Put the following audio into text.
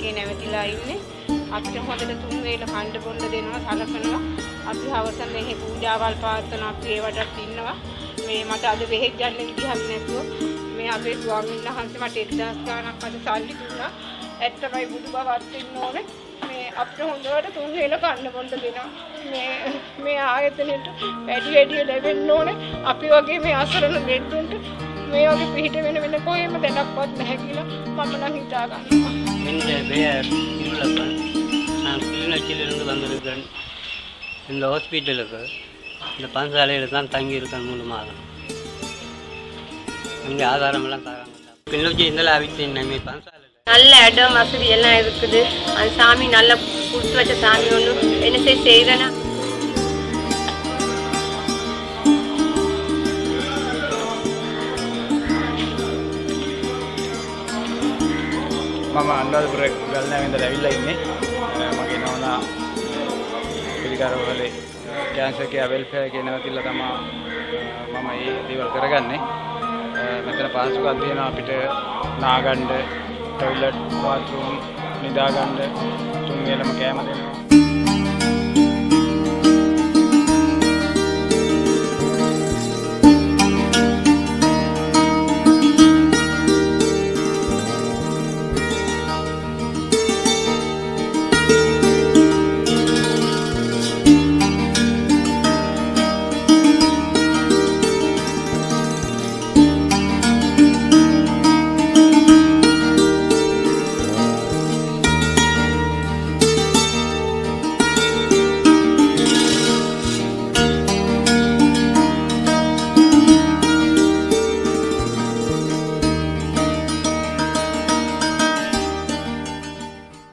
එකේ නැවතිලා ඉන්නේ. අපිට හොඳට 3 වේල කන්න බොන්න දෙනවා සලකනවා. අපි හවස මෙහි පූජාවල් පවත්වන අපි ඒවටත් ඉන්නවා. මේ මට අද වෙහෙක් ගන්න විදිහක් නැතුව මේ අපේ ස්වාමීන් වහන්සේ මට 1000 ගාණක් අද සල්ලි දුන්නා. ඇත්තමයි බුදු බවත් ඉන්න ඕනේ. මේ අපිට හොඳට 3 වේල කන්න බොන්න දෙනවා. මේ ආයතනෙට වැඩි ලැබෙන්න ඕනේ. අපි වගේ මේ අසරණ දෙන්නුන්ට මේ වගේ පිහිට වෙන කොහෙම දැනක්වත් නැහැ කියලා මම නම් හිතා ගන්නවා. இந்த பேர் இல்லப்பா நான் கிளிநொச்சியிலிருந்து வந்திருக்கேன். இந்த ஹாஸ்பிட்டலுக்கு இந்த பஞ்சாலையில் தான் தங்கியிருக்கேன் 3 மாதம். இங்கே ஆதாரமெல்லாம் தராங்க. கிளிநொச்சி இருந்தாலும் அவிச்சு நம்ம பஞ்சாலை நல்ல இடம் வசதி எல்லாம் இருக்குது. அந்த சாமி நல்லா கொடுத்து வச்ச சாமி ஒன்று என்ன செய்கிறேன்னா මම අනුරාධපුර ගල්නාවේ ඉඳලා ඇවිල්ලා ඉන්නේ. මගේ නෝනා පිළිකාරවලේ කැන්සර් කෙයා වෙල්ෆෙයාර් එකේ නැවතිලා තමයි මම මේ දේවල් කරගන්නේ. මෙතන පහසුකම් තියෙනවා අපිට නාගන්න, ටොයිලට්, බාත්රූම්, නිදාගන්න, 3 වේලම කෑම දෙනවා.